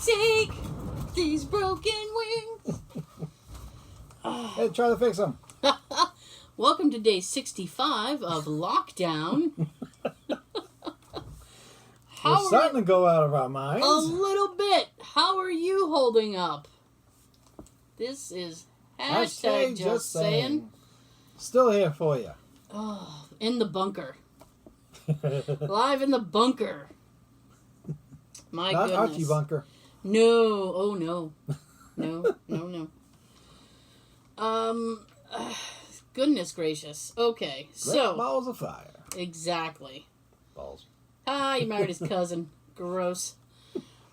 Take these broken wings. Hey, try to fix them. Welcome to day 65 of lockdown. We're starting to go out of our minds. A little bit. How are you holding up? This is hashtag just saying. Still here for you. Oh, in the bunker. Live in the bunker. My Not goodness. Archie Bunker. No. Oh, no. No. Goodness gracious. Okay, so. Balls of fire. Exactly. Balls. Ah, you married his cousin. Gross.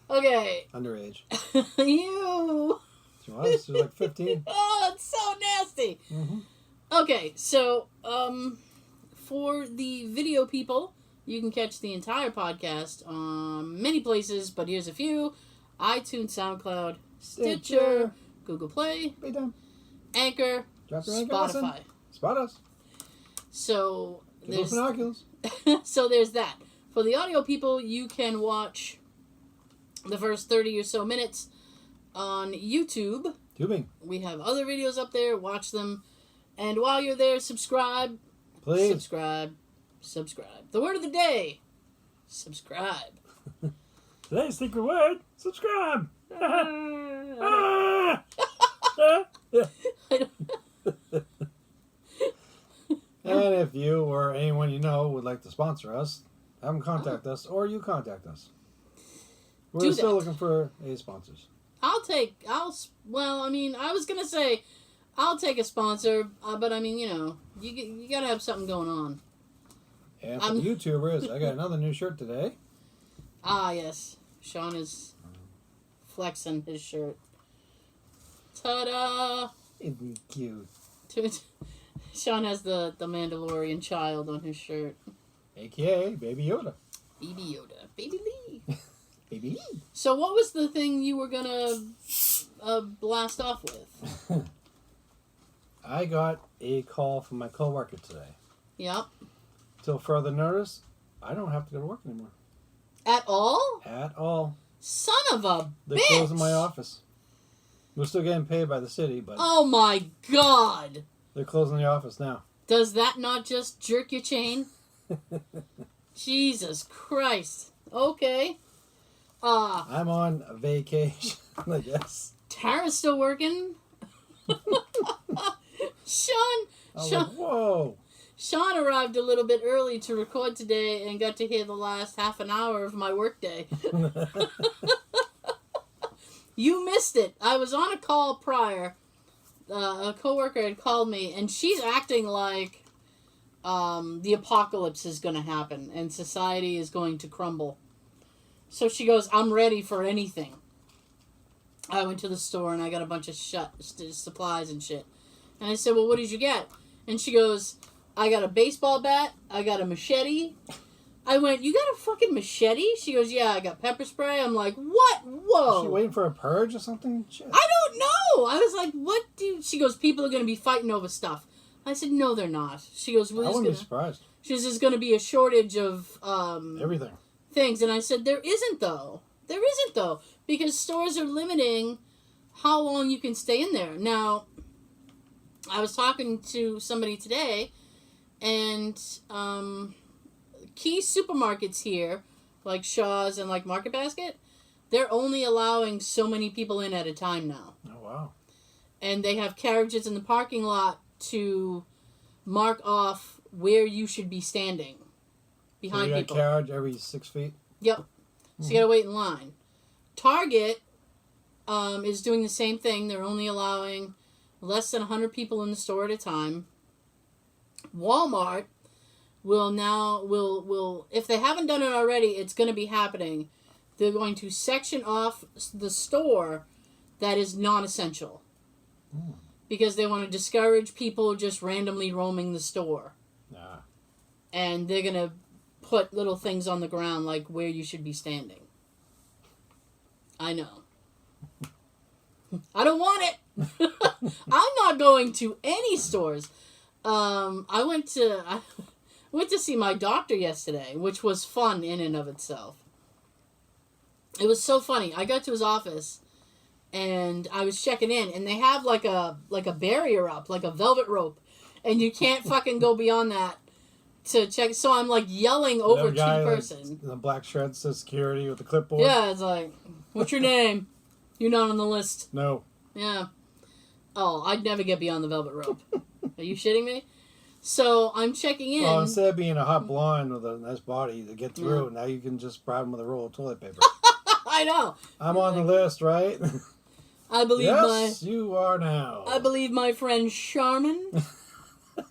Okay. Underage. You. She was like 15. Oh, it's so nasty. Mm-hmm. Okay, so, for the video people, you can catch the entire podcast on many places, but here's a few. iTunes, SoundCloud, Stitcher, Google Play, Anchor, Spotify. Spot us. So, There's binoculars. so there's that. For the audio people, you can watch the first 30 or so minutes on YouTube. Tubing. We have other videos up there. Watch them. And while you're there, subscribe. Please. Subscribe. The word of the day. Subscribe. Today's secret word. Subscribe. And if you or anyone you know would like to sponsor us, have them contact us, or you contact us. We're still looking for sponsors. I was going to say, I'll take a sponsor, but you got to have something going on. And for the YouTubers, I got another new shirt today. Ah, yes. Sean is flexing his shirt. Ta-da! It'd be cute. Sean has the Mandalorian child on his shirt. AKA Baby Yoda. Baby Yoda. Baby Lee. Baby Lee. So what was the thing you were going to blast off with? I got a call from my coworker today. Yep. Till further notice, I don't have to go to work anymore. At all? At all. Son of a They're bitch! closing my office. We're still getting paid by the city, but... Oh my god! They're closing the office now. Does that not just jerk your chain? Jesus Christ. Okay. I'm on vacation, I guess. Tara's still working? Sean, Like, whoa. Sean arrived a little bit early to record today and got to hear the last half an hour of my workday. You missed it. I was on a call prior. A coworker had called me, and she's acting like the apocalypse is going to happen and society is going to crumble. So she goes, I'm ready for anything. I went to the store and I got a bunch of supplies and shit. And I said, well, what did you get? And she goes, I got a baseball bat. I got a machete. I went, you got a fucking machete? She goes, yeah, I got pepper spray. I'm like, what? Whoa. Is she waiting for a purge or something? Shit. I don't know. I was like, what do... She goes, people are going to be fighting over stuff. I said, no, they're not. She goes, well, I wouldn't be surprised. She says, there's going to be a shortage of... everything. Things. And I said, there isn't, though. Because stores are limiting how long you can stay in there. Now, I was talking to somebody today, and key supermarkets here, like Shaw's and like Market Basket, they're only allowing so many people in at a time now. Oh, wow. And they have carriages in the parking lot to mark off where you should be standing behind so you people. got a carriage every 6 feet? Yep. So you gotta wait in line. Target is doing the same thing. They're only allowing less than 100 people in the store at a time. Walmart will if they haven't done it already, it's going to be happening. They're going to section off the store that is non-essential. Because they want to discourage people just randomly roaming the store. Nah. And they're going to put little things on the ground like where you should be standing. I know. I don't want it. I'm not going to any stores. I went to see my doctor yesterday, which was fun in and of itself. It was so funny. I got to his office, and I was checking in, and they have like a barrier up, like a velvet rope, and you can't fucking go beyond that to check. So I'm like yelling over two person. The black shirt says security with the clipboard. Yeah, it's like, what's your name? You're not on the list. No. Yeah. Oh, I'd never get beyond the velvet rope. Are you shitting me? So I'm checking in. Well, instead of being a hot blonde with a nice body to get through, now you can just bribe them with a roll of toilet paper. I know. I'm on the list, right? I believe yes, you are now. I believe my friend Charmin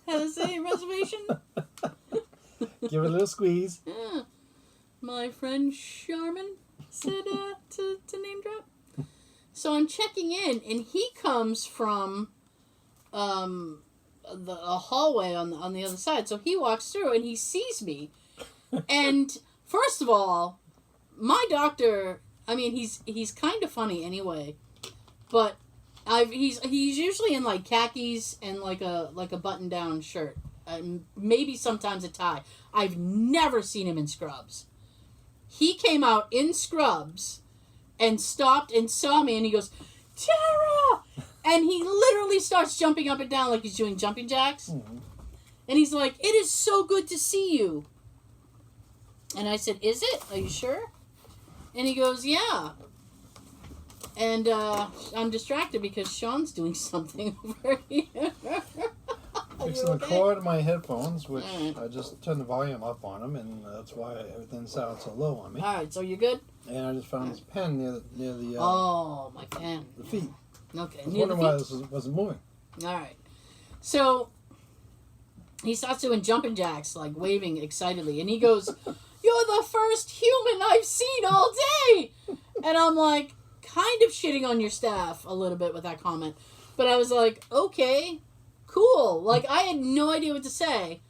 has a reservation. Give it a little squeeze. Yeah. My friend Charmin said to name drop. So I'm checking in, and he comes from a hallway on the other side. So he walks through, and he sees me. And first of all, my doctor, I mean, he's kind of funny anyway, but he's usually in like khakis and like a button down shirt, maybe sometimes a tie. I've never seen him in scrubs. He came out in scrubs and stopped and saw me, and he goes, "Tara!" And he literally starts jumping up and down like he's doing jumping jacks. Mm-hmm. And he's like, "It is so good to see you." And I said, "Is it? Are you sure?" And he goes, "Yeah." And I'm distracted because Sean's doing something over here. Fixing the cord of my headphones, which I just turned the volume up on them, and that's why everything sounds so low on me. All right, so you're good? And I just found this pen near the oh, my pen. The feet. Okay. I was wondering why this wasn't moving. All right. So he starts doing jumping jacks, like waving excitedly, and he goes, "You're the first human I've seen all day!" And I'm like, kind of shitting on your staff a little bit with that comment. But I was like, okay, cool. Like, I had no idea what to say.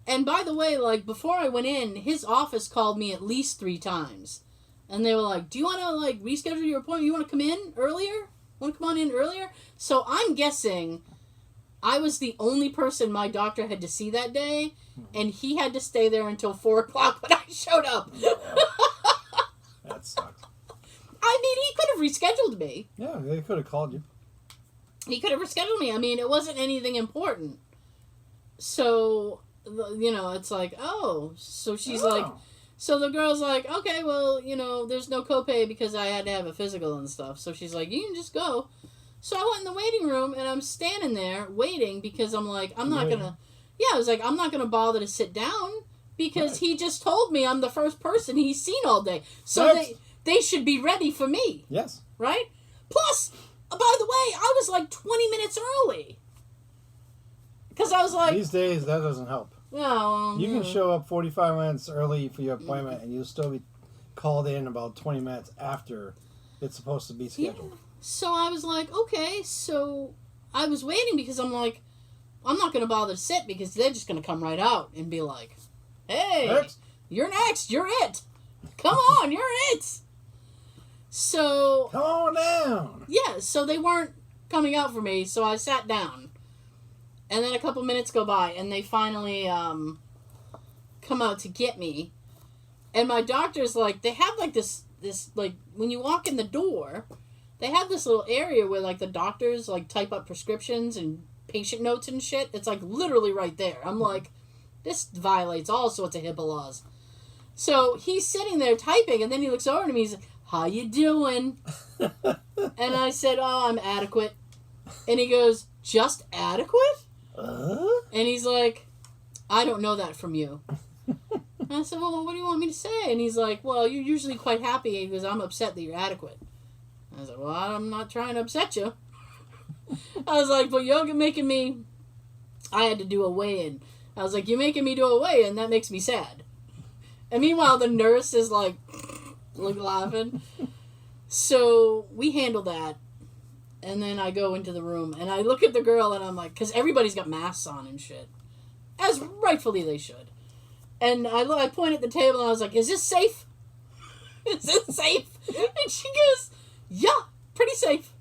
And by the way, like, before I went in, his office called me at least 3 times. And they were like, "Do you want to, like, reschedule your appointment? You want to come in earlier? Want to come on in earlier?" So I'm guessing I was the only person my doctor had to see that day, and he had to stay there until 4 o'clock when I showed up. That sucks. I mean, he could have rescheduled me. Yeah, they could have called you. He could have rescheduled me. I mean, it wasn't anything important. So, you know, it's like, oh. So she's like, so the girl's like, okay, well, you know, there's no copay because I had to have a physical and stuff. So she's like, you can just go. So I went in the waiting room, and I'm standing there waiting because I'm like, I'm not going to, I was like, I'm not going to bother to sit down because he just told me I'm the first person he's seen all day. So they should be ready for me. Yes. Right? Plus, by the way, I was like 20 minutes early. Because I was like... These days, that doesn't help. No. You can show up 45 minutes early for your appointment, and you'll still be called in about 20 minutes after it's supposed to be scheduled. Yeah. So I was like, okay, so I was waiting because I'm like, I'm not going to bother to sit because they're just going to come right out and be like, "Hey, you're next, you're it. Come on, you're it." So... Come on down. Yeah, so they weren't coming out for me, so I sat down. And then a couple minutes go by, and they finally come out to get me. And my doctor's like, they have like this like, when you walk in the door, they have this little area where like the doctors like type up prescriptions and patient notes and shit. It's like literally right there. I'm like, this violates all sorts of HIPAA laws. So he's sitting there typing, and then he looks over to me, he's like, "How you doing?" And I said, "Oh, I'm adequate." And he goes, "Just adequate?" And he's like, "I don't know that from you." And I said, "Well, what do you want me to say?" And he's like, "Well, you're usually quite happy because I'm upset that you're adequate." And I said, "Well, I'm not trying to upset you." I was like, "But you're making me..." I had to do a weigh-in. I was like, "You're making me do a weigh-in, that makes me sad." And meanwhile, the nurse is like laughing. So we handle that. And then I go into the room, and I look at the girl, and I'm like, because everybody's got masks on and shit. As rightfully they should. And I point at the table, and I was like, "Is this safe? Is this safe?" And she goes, "Yeah, pretty safe."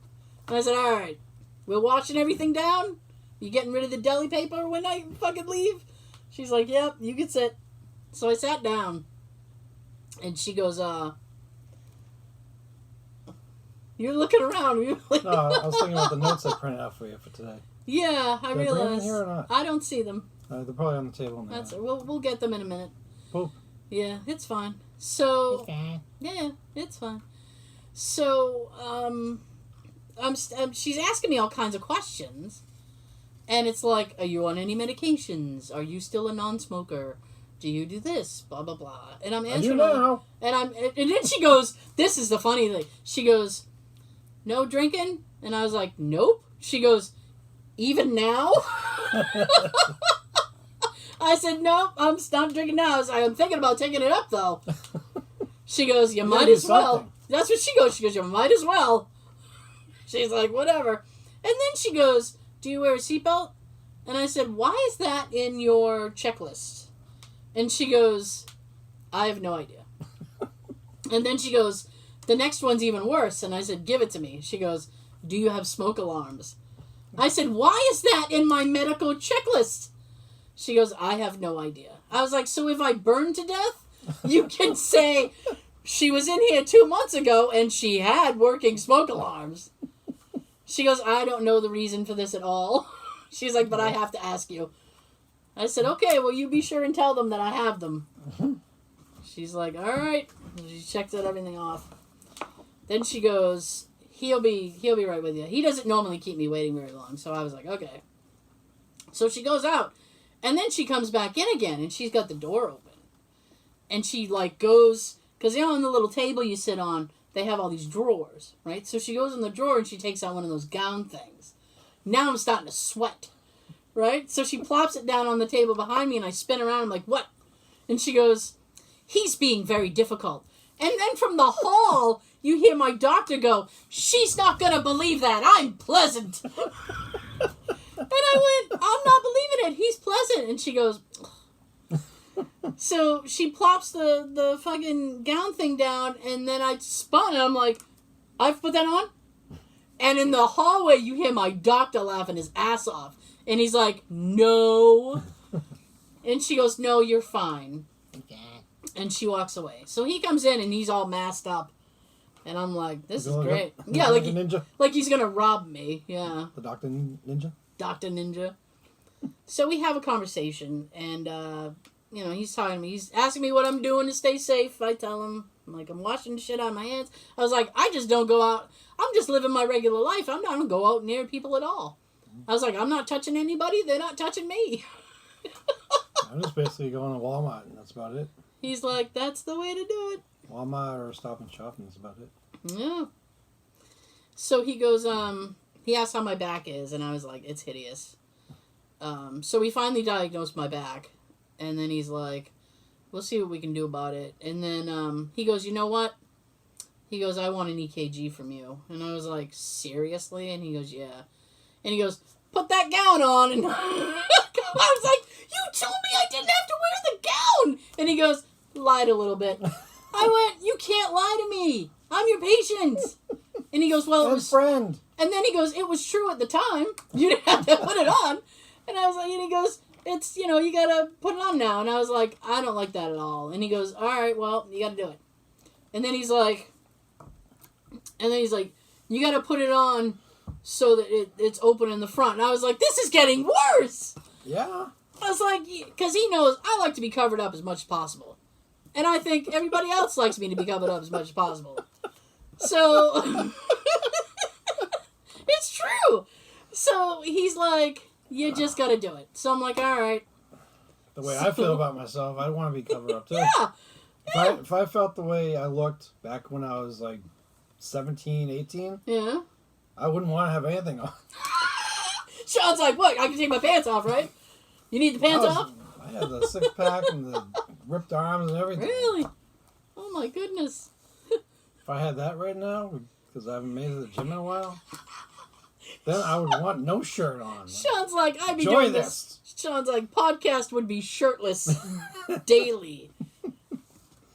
And I said, "All right, we're washing everything down? You getting rid of the deli paper when I fucking leave?" She's like, "Yep, you can sit." So I sat down, and she goes, You're looking around. No, I was thinking about the notes I printed out for you for today. Yeah, I Did I bring them in realize. here or not? I don't see them. They're probably on the table now. We'll get them in a minute. Poop. Yeah, it's fine. So It's fine. yeah, it's fine. So she's asking me all kinds of questions, and it's like, are you on any medications? Are you still a non-smoker? Do you do this? Blah blah blah. And I'm answering. And then she goes, this is the funny thing. She goes, no drinking, and I was like, nope. She goes, even now? I said, nope, I'm not drinking now. I'm thinking about taking it up, though. She goes, you might as well. That's what she goes. She goes, you might as well. She's like, whatever. And then she goes, do you wear a seatbelt? And I said, why is that in your checklist? And she goes, I have no idea. And then she goes, the next one's even worse. And I said, give it to me. She goes, do you have smoke alarms? I said, why is that in my medical checklist? She goes, I have no idea. I was like, so if I burn to death, you can say she was in here 2 months ago and she had working smoke alarms. She goes, I don't know the reason for this at all. She's like, but I have to ask you. I said, okay, well, you be sure and tell them that I have them. She's like, all right. She checks everything off. Then she goes, he'll be right with you. He doesn't normally keep me waiting very long, so I was like, okay. So she goes out, and then she comes back in again, and she's got the door open. And she, like, goes, because, you know, on the little table you sit on, they have all these drawers, right? So she goes in the drawer, and she takes out one of those gown things. Now I'm starting to sweat, right? So she plops it down on the table behind me, and I spin around. I'm like, what? And she goes, he's being very difficult. And then from the hall, you hear my doctor go, she's not going to believe that. I'm pleasant. And I went, I'm not believing it. He's pleasant. And she goes, so she plops the fucking gown thing down, and then I spun, and I'm like, I've put that on? And in the hallway, you hear my doctor laughing his ass off. And he's like, no. And she goes, no, you're fine. And she walks away. So he comes in, and he's all masked up. And I'm like, this is great. Yeah, like ninja. Like he's going to rob me. Yeah. The Dr. Ninja? Dr. Ninja. So we have a conversation, and, you know, he's talking to me. He's asking me what I'm doing to stay safe. I tell him, I'm like, I'm washing shit out of my hands. I was like, I just don't go out. I'm just living my regular life. I'm not going to go out near people at all. I was like, I'm not touching anybody. They're not touching me. I'm just basically going to Walmart, and that's about it. He's like, that's the way to do it. Walmart or Stop and Shop, and that's about it. Yeah. So he goes, he asked how my back is, and I was like, it's hideous. So we finally diagnosed my back, and then he's like, we'll see what we can do about it. And then he goes, you know what? He goes, I want an EKG from you. And I was like, seriously? And he goes, yeah. And he goes, put that gown on. And I was like, you told me I didn't have to wear the gown. And he goes, lied a little bit. I went, you can't lie to me. I'm your patient. And he goes, well, it was... friend. And then he goes, it was true at the time. You didn't have to put it on. And I was like, and he goes, it's, you know, you gotta put it on now. And I was like, I don't like that at all. And he goes, all right, well, you gotta do it. And then he's like, you gotta put it on so that it's open in the front. And I was like, this is getting worse. Yeah. I was like, because he knows I like to be covered up as much as possible. And I think everybody else likes me to be covered up as much as possible. So, it's true. So, he's like, you just gotta do it. So, I'm like, all right. The way I feel about myself, I want to be covered up too. Yeah. If I felt the way I looked back when I was like 17, 18, Yeah. I wouldn't want to have anything on. Sean's like, what? I can take my pants off, right? You need the pants off? I had the six-pack and the ripped arms and everything. Really? Oh, my goodness. If I had that right now, because I haven't made it to the gym in a while, then I would want no shirt on. Sean's like, I'd be Enjoy doing this. Sean's like, podcast would be shirtless daily.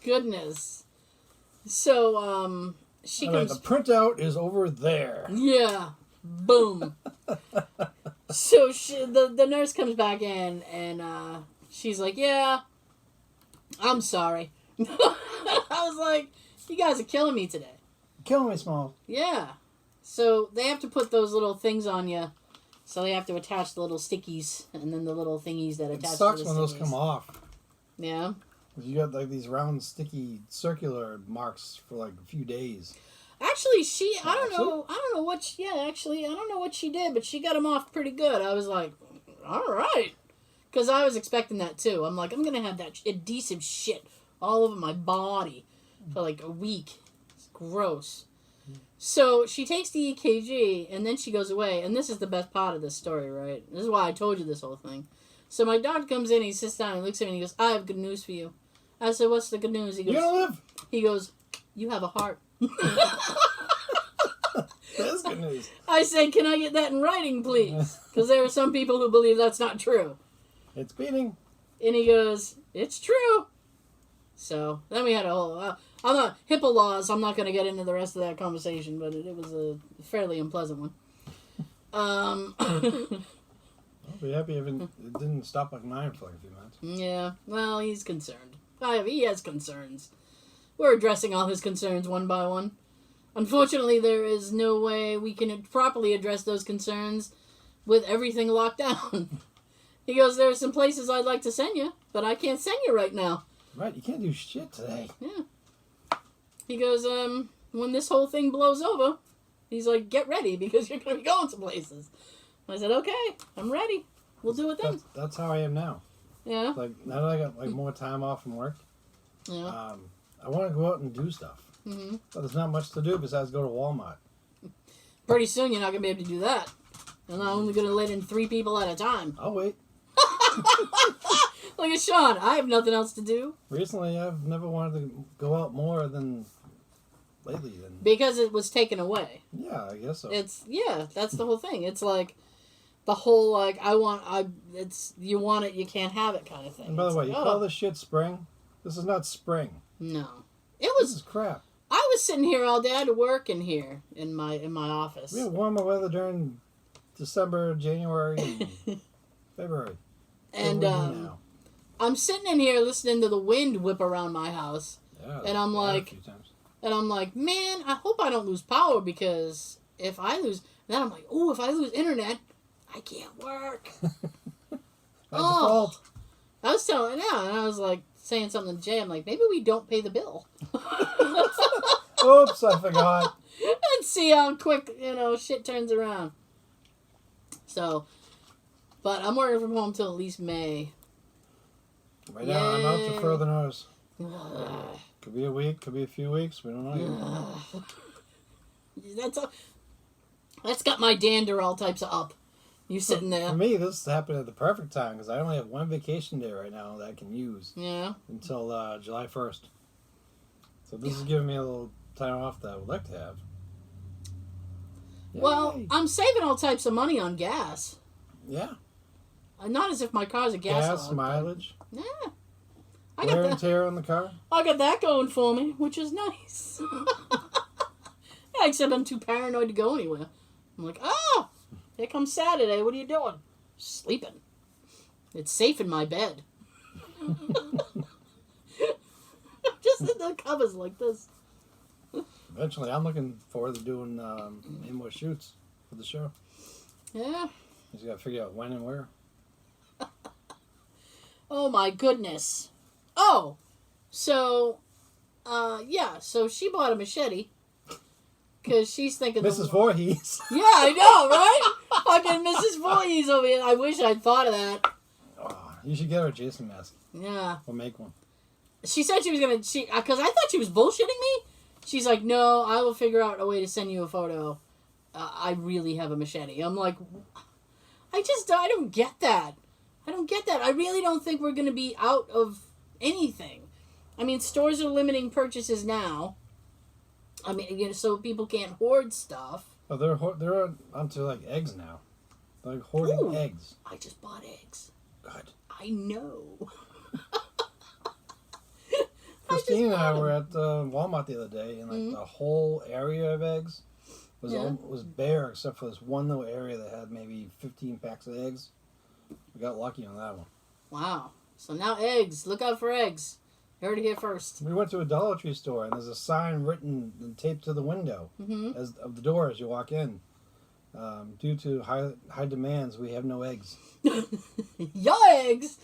Goodness. So, she Anyway, comes... the printout is over there. Yeah. Boom. So the nurse comes back in, and she's like, yeah, I'm sorry. I was like, you guys are killing me today. killing me, Smalls. Yeah. So they have to put those little things on you. So they have to attach the little stickies and then the little thingies that attach to the stickies. It sucks when those come off. Yeah. You got like these round, sticky, circular marks for like a few days. Actually, I don't know what she did, but she got them off pretty good. I was like, all right. Because I was expecting that too. I'm like, I'm going to have that adhesive shit all over my body for like a week. It's gross. So she takes the EKG and then she goes away. And this is the best part of this story, right? This is why I told you this whole thing. So my doctor comes in, he sits down, and looks at me, and he goes, I have good news for you. I said, what's the good news? He goes, you're gonna live. He goes, you have a heart. That's good news. I said, can I get that in writing, please? Because there are some people who believe that's not true. It's beating. And he goes, it's true. So then we had a whole... I'm not... HIPAA laws, I'm not going to get into the rest of that conversation, but it was a fairly unpleasant one. I'll be happy if it didn't stop like mine for like a few minutes. Yeah, well, he's concerned. He has concerns. We're addressing all his concerns one by one. Unfortunately, there is no way we can properly address those concerns with everything locked down. He goes, there are some places I'd like to send you, but I can't send you right now. Right, you can't do shit today. Yeah. He goes, when this whole thing blows over, he's like, get ready, because you're going to be going to places. I said, okay, I'm ready. We'll do it then. That's how I am now. Yeah. Like, now that I got like more time off from work, yeah. I want to go out and do stuff. Mm-hmm. But there's not much to do besides go to Walmart. Pretty soon you're not going to be able to do that. And I'm only going to let in 3 people at a time. I'll wait. Look at Sean. I have nothing else to do. Recently, I've never wanted to go out more than lately. Because it was taken away. Yeah, I guess so. That's the whole thing. It's like the whole like it's you want it, you can't have it kind of thing. And by the way, you call this shit spring? This is not spring. No, this is crap. I was sitting here all day. I had to work in here in my office. We had warmer weather during December, January, and February. And I'm sitting in here listening to the wind whip around my house. Yeah, and I'm like, man, I hope I don't lose power, because if I lose, then I'm like, oh, if I lose internet, I can't work. Default. I was telling, and I was like saying something to Jay. I'm like, maybe we don't pay the bill. Oops, I forgot. And see how quick, shit turns around. So, but I'm working from home till at least May. Right now, I'm out to further notice. Could be a week, could be a few weeks. We don't know yet. That's got my dander all types of up. You sitting there. For me, this happened at the perfect time, because I only have one vacation day right now that I can use. Yeah. Until July 1st. So this is giving me a little time off that I would like to have. Yay. Well, I'm saving all types of money on gas. Yeah. Not as if my car's a gas mileage. Yeah. Wear and tear on the car. I got that going for me, which is nice. Yeah, except I'm too paranoid to go anywhere. I'm like, here comes Saturday. What are you doing? Sleeping. It's safe in my bed. Just in the covers like this. Eventually, I'm looking forward to doing any more shoots for the show. Yeah. Just got to figure out when and where. Oh my goodness. Oh, so, so she bought a machete. Because she's thinking... Mrs. Voorhees. Yeah, I know, right? Fucking Mrs. Voorhees over here. I wish I'd thought of that. Oh, you should get her a Jason mask. Yeah. We'll make one. She said she was going to... Because I thought she was bullshitting me. She's like, no, I will figure out a way to send you a photo. I really have a machete. I'm like, I don't get that. I don't get that. I really don't think we're going to be out of anything. I mean, stores are limiting purchases now. I mean, so people can't hoard stuff. Oh, they're onto like eggs now. They're like hoarding eggs. I just bought eggs. Good. I know. Christine and I were at Walmart the other day, and like the whole area of eggs was bare, except for this one little area that had maybe 15 packs of eggs. We got lucky on that one. Wow. So now eggs. Look out for eggs. You heard it here first. We went to a Dollar Tree store, and there's a sign written and taped to the window of the door as you walk in. Due to high demands, we have no eggs. Your eggs!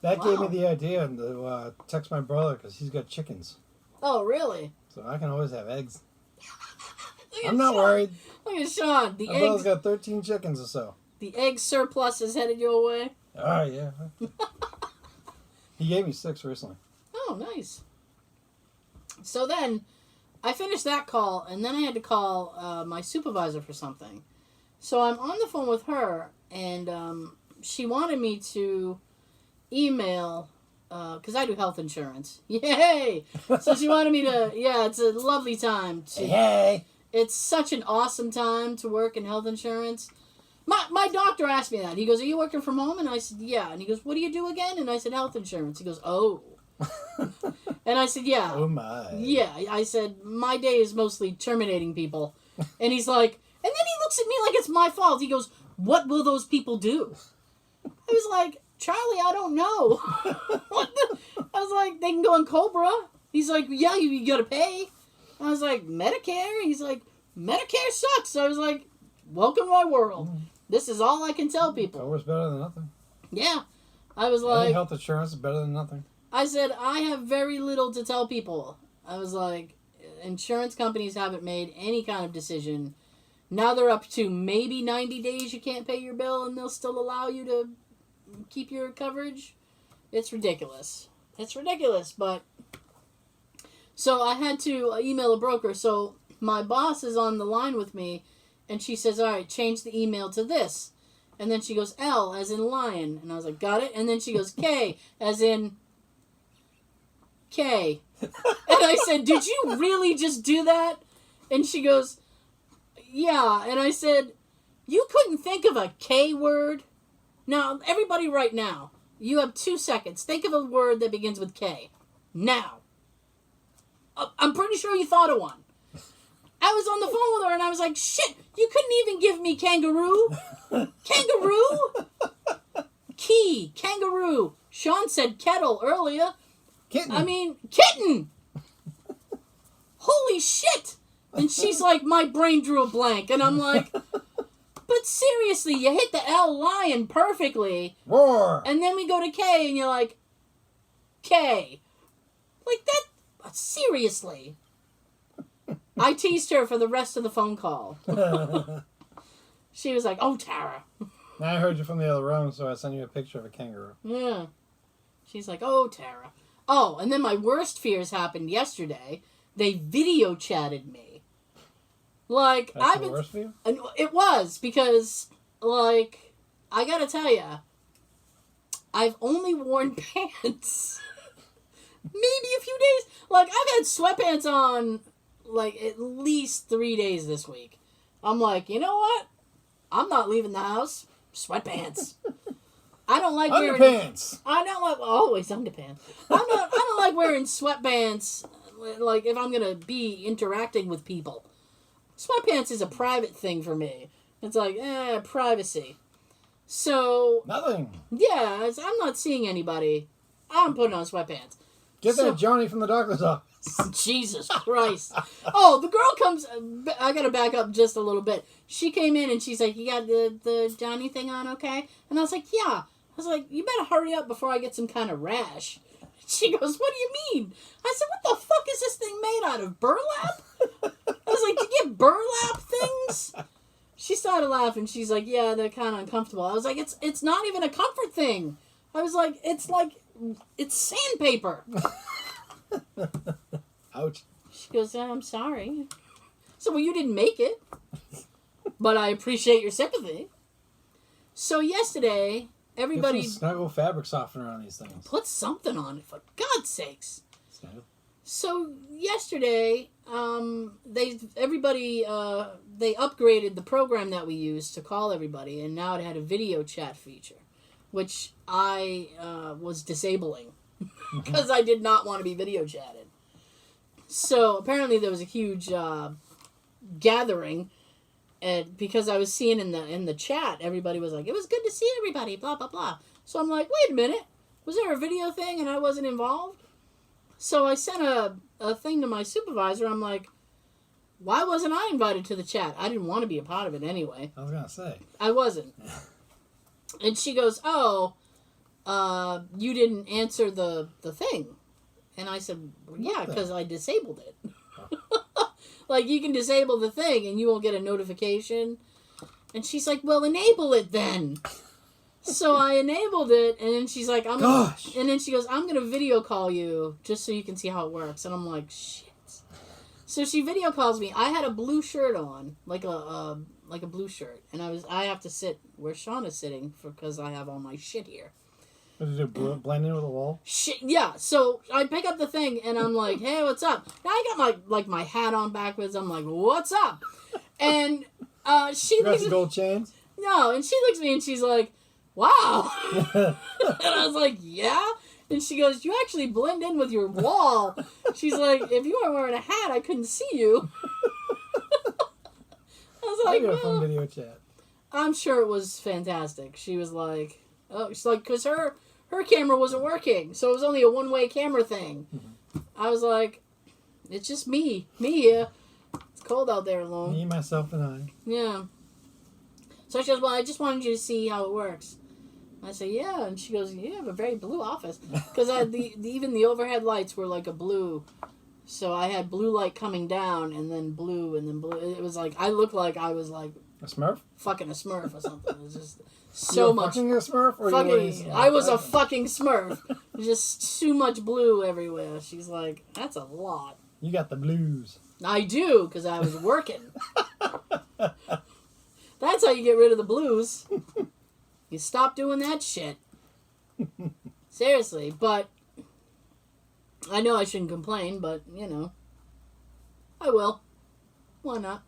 That gave me the idea to text my brother because he's got chickens. Oh, really? So I can always have eggs. I'm not worried. Look at Sean. My brother's got 13 chickens or so. The egg surplus is headed your way. Oh, yeah. He gave me 6 recently. Oh, nice. So then, I finished that call, and then I had to call my supervisor for something. So I'm on the phone with her, and she wanted me to email, because I do health insurance. Yay! So she wanted me to, it's a lovely time. Hey! It's such an awesome time to work in health insurance. My doctor asked me that. He goes, "Are you working from home?" And I said, "Yeah." And he goes, "What do you do again?" And I said, "Health insurance." He goes, "Oh." And I said, "Yeah." Oh, my. Yeah. I said, "My day is mostly terminating people." And he's like, and then he looks at me like it's my fault. He goes, "What will those people do?" I was like, "Charlie, I don't know." I was like, "They can go on Cobra." He's like, "Yeah, you gotta pay." I was like, "Medicare?" He's like, "Medicare sucks." So I was like, "Welcome to my world. This is all I can tell people." Cobra's better than nothing. Yeah. I was like... Any health insurance is better than nothing. I said, I have very little to tell people. I was like, insurance companies haven't made any kind of decision. Now they're up to maybe 90 days you can't pay your bill and they'll still allow you to keep your coverage. It's ridiculous. It's ridiculous, but... So I had to email a broker. So my boss is on the line with me, and she says, "All right, change the email to this." And then she goes, "L as in lion." And I was like, "Got it?" And then she goes, "K as in K." And I said, "Did you really just do that?" And she goes, "Yeah." And I said, "You couldn't think of a K word?" Now, everybody right now, you have 2 seconds. Think of a word that begins with K. Now. I'm pretty sure you thought of one. I was on the phone with her and I was like, "Shit, you couldn't even give me kangaroo." Kangaroo? Key. Kangaroo. Sean said kettle earlier. Kitten. I mean, kitten. Holy shit. And she's like, my brain drew a blank. And I'm like, but seriously, you hit the L lion perfectly. Roar. And then we go to K and you're like, K. Like that. Seriously. I teased her for the rest of the phone call. She was like, "Oh, Tara." Now I heard you from the other room, so I sent you a picture of a kangaroo. Yeah. She's like, "Oh, Tara." Oh, and then my worst fears happened yesterday. They video chatted me. Like, That's the worst for you? It was, because, like, I gotta tell ya, I've only worn pants maybe a few days. Like, I've had sweatpants on, like, at least 3 days this week. I'm like, you know what? I'm not leaving the house. Sweatpants. I don't like wearing... Underpants! I don't like... Always underpants. I don't like wearing sweatpants, like, if I'm going to be interacting with people. Sweatpants is a private thing for me. It's like, privacy. So... Nothing. Yeah, I'm not seeing anybody. I'm putting on sweatpants. Get that Johnny from the doctor's office. Jesus Christ. Oh, the girl comes... I gotta back up just a little bit. She came in and she's like, "You got the Johnny thing on, okay?" And I was like, "Yeah." I was like, "You better hurry up before I get some kind of rash." She goes, "What do you mean?" I said, "What the fuck is this thing made out of? Burlap?" I was like, "Did you get burlap things?" She started laughing. She's like, "Yeah, they're kind of uncomfortable." I was like, it's not even a comfort thing. I was like, it's sandpaper. Ouch. She goes, "I'm sorry." So, well, you didn't make it. But I appreciate your sympathy. So yesterday, everybody... Get some snuggle fabric softener on these things. Put something on it, for God's sakes. Snuggle. So yesterday, they upgraded the program that we use to call everybody, and now it had a video chat feature, which I was disabling because I did not want to be video chatted. So apparently there was a huge gathering, and because I was seeing in the chat, everybody was like, "It was good to see everybody," blah blah blah. So I'm like, wait a minute, was there a video thing and I wasn't involved? So I sent a thing to my supervisor. I'm like, why wasn't I invited to the chat? I didn't want to be a part of it anyway. I was going to say. I wasn't. And she goes, oh, you didn't answer the thing. And I said, yeah, because I disabled it. Like, you can disable the thing and you won't get a notification. And she's like, well, enable it then. So I enabled it, and then she's like, and then she goes, I'm going to video call you just so you can see how it works. And I'm like, shit. So she video calls me. I had a blue shirt on, like a blue shirt. And I have to sit where Sean is sitting because I have all my shit here. What did you do, blend in with the wall? Shit, yeah. So I pick up the thing, and I'm like, hey, what's up? Now I got my hat on backwards. I'm like, what's up? And she looks gold chains? No, and she looks at me, and she's like, wow. And I was like, yeah? And she goes, you actually blend in with your wall. She's like, if you weren't wearing a hat, I couldn't see you. I was like, a fun video chat. I'm sure it was fantastic. She was like, oh, she's like, because her camera wasn't working, so it was only a one-way camera thing. Mm-hmm. I was like, it's just me here. It's cold out there alone. Me, myself, and I. Yeah. So she goes, well, I just wanted you to see how it works. I say, yeah. And she goes, you have a very blue office. Because even the overhead lights were like a blue. So I had blue light coming down and then blue. It was like, I looked like I was like... A Smurf? Fucking a Smurf or something. It was just so much... fucking a Smurf? Or fucking, I was a fucking Smurf. Just too much blue everywhere. She's like, that's a lot. You got the blues. I do, because I was working. That's how you get rid of the blues. You stop doing that shit. Seriously, but I know I shouldn't complain, but, you know, I will. Why not?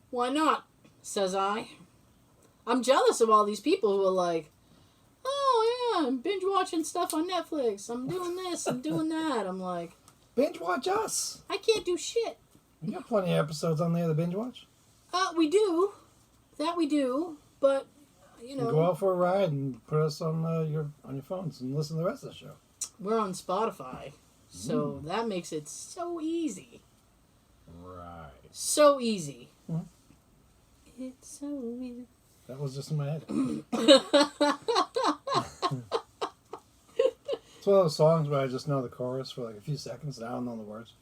Why not, says I. I'm jealous of all these people who are like, oh, yeah, I'm binge watching stuff on Netflix. I'm doing this, I'm doing that. I'm like... Binge watch us. I can't do shit. You got plenty of episodes on there to binge watch. We do. That we do, but... You know, go out for a ride and put us on your phones and listen to the rest of the show. We're on Spotify, so that makes it so easy. Right. So easy. Mm-hmm. It's so easy. That was just in my head. It's one of those songs where I just know the chorus for like a few seconds and I don't know the words.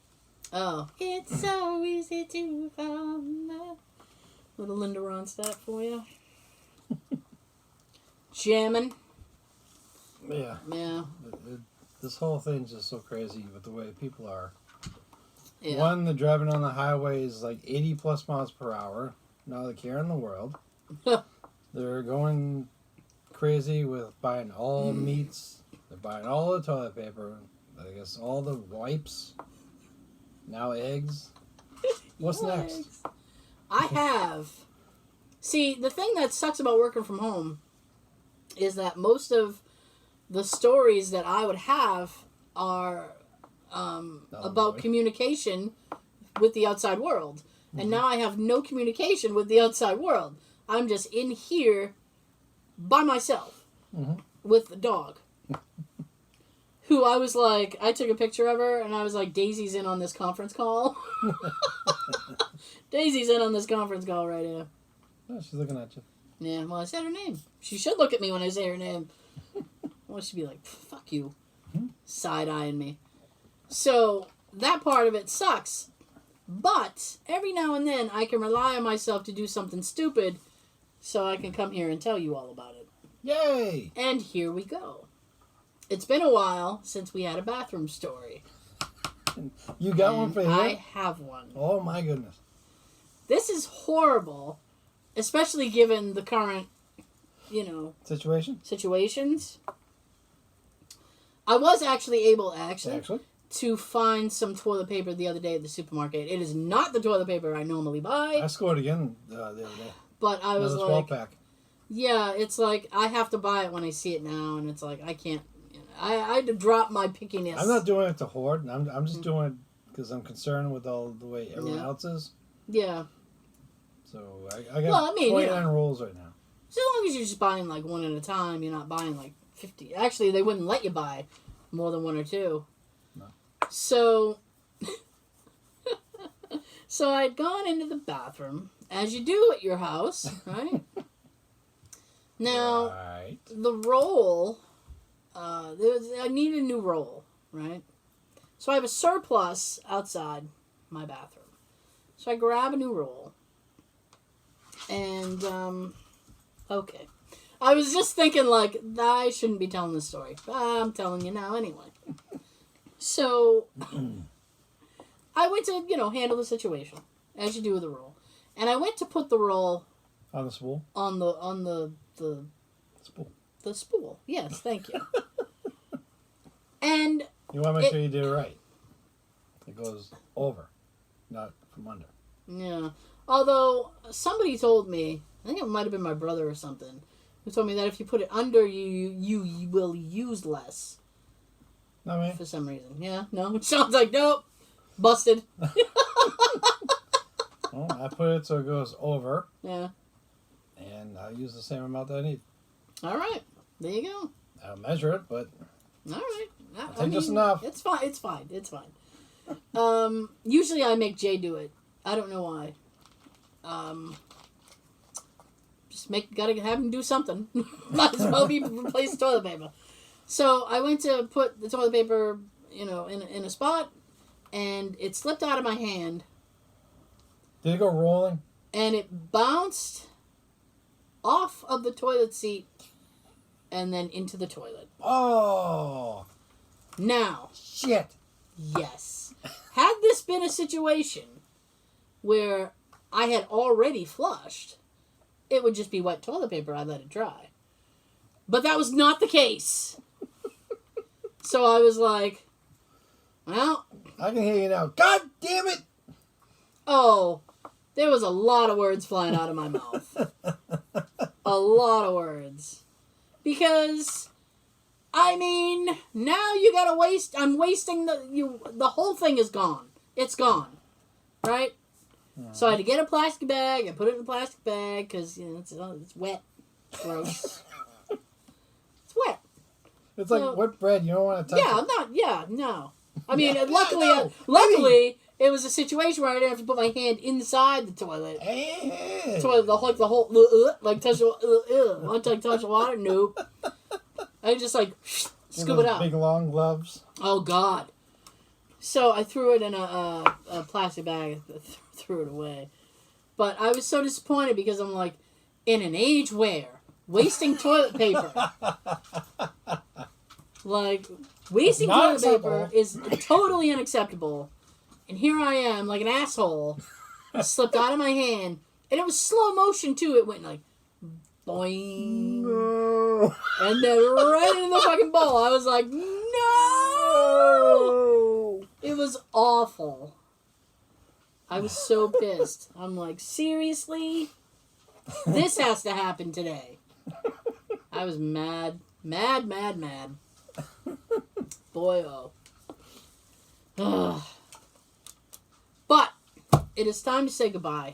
Oh. It's so easy to find that. Little Linda Ronstadt for you. Jamming. Yeah. Yeah. This whole thing's just so crazy with the way people are. Yeah. One, they're driving on the highways like 80 plus miles per hour. Not a care in the world. They're going crazy with buying all meats. They're buying all the toilet paper. I guess all the wipes. Now eggs. What's next? I have. See, the thing that sucks about working from home is that most of the stories that I would have are about communication with the outside world. Mm-hmm. And now I have no communication with the outside world. I'm just in here by myself with the dog. Who I was like, I took a picture of her and I was like, Daisy's in on this conference call. Daisy's in on this conference call right now. Oh, she's looking at you. Yeah, well, I said her name. She should look at me when I say her name. Well, she'd be like, fuck you. Side-eyeing me. So, that part of it sucks. But, every now and then, I can rely on myself to do something stupid so I can come here and tell you all about it. Yay! And here we go. It's been a while since we had a bathroom story. You got one for you? I have one. Oh, my goodness. This is horrible. Especially given the current, situations. I was actually able, to find some toilet paper the other day at the supermarket. It is not the toilet paper I normally buy. I scored again the other day. But I was like... 12-pack. Yeah, it's like, I have to buy it when I see it now, and it's like, I can't... I had to drop my pickiness. I'm not doing it to hoard. I'm just doing it because I'm concerned with all the way everyone else is. Yeah. So I got 29 rules right now. So as long as you're just buying like one at a time, you're not buying like 50. Actually, they wouldn't let you buy more than one or two. No. So, so I'd gone into the bathroom, as you do at your house, right? Now, Right. the roll, I need a new roll, right? So I have a surplus outside my bathroom. So I grab a new roll. And, okay. I was just thinking, like, I shouldn't be telling this story. But I'm telling you now anyway. So, I went to, handle the situation, as you do with the roll. And I went to put the roll... On the spool? On the Spool. The spool. Yes, thank you. And... You want to make sure you do it right. It goes over, not from under. Yeah. Although, somebody told me, I think it might have been my brother or something, who told me that if you put it under, you will use less. Not me. For some reason. Yeah? No? Sean's like, nope. Busted. Well, I put it so it goes over. Yeah. And I use the same amount that I need. All right. There you go. I don't measure it, but... All right. I think just enough. It's fine. It's fine. It's fine. Usually I make Jay do it. I don't know why. Gotta have him do something. Might as well be replace toilet paper. So I went to put the toilet paper, in a spot, and it slipped out of my hand. Did it go rolling? And it bounced off of the toilet seat and then into the toilet. Oh! Now. Shit! Yes. Had this been a situation where I had already flushed, it would just be wet toilet paper. I let it dry. But that was not the case. So I was like, well... I can hear you now. God damn it! Oh, there was a lot of words flying out of my mouth. A lot of words. Because... now you gotta waste... I'm wasting the whole thing is gone. It's gone. Right? So I had to get a plastic bag and put it in a plastic bag because, it's wet. Gross. It's wet. It's like wet bread. You don't want to touch it. No. Luckily, it was a situation where I didn't have to put my hand inside the toilet. Hey. Toilet, the whole, touch the water? Nope. I just scoop it out. Big long gloves. Oh God! So I threw it in a plastic bag, threw it away. But I was so disappointed because I'm like, in an age where wasting toilet paper, wasting toilet paper is totally unacceptable, and here I am like an asshole, it slipped out of my hand, and it was slow motion too. It went like. Boing. No. And then right in the fucking bowl. I was like, no! It was awful. I was so pissed. I'm like, seriously? This has to happen today. I was mad. Mad. Boy, oh. Ugh. But it is time to say goodbye.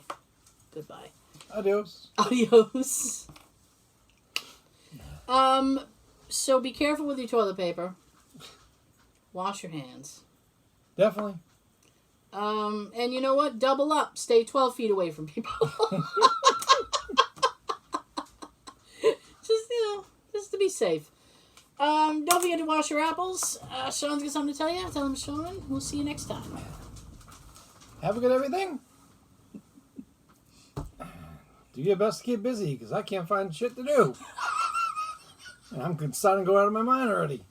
Goodbye. Adios. So be careful with your toilet paper. Wash your hands. Definitely. And you know what? Double up. Stay 12 feet away from people. Just to be safe. Don't forget to wash your apples. Sean's got something to tell you. Tell him, Sean. We'll see you next time. Have a good everything. Do your best to keep busy, because I can't find shit to do. And I'm starting to go out of my mind already.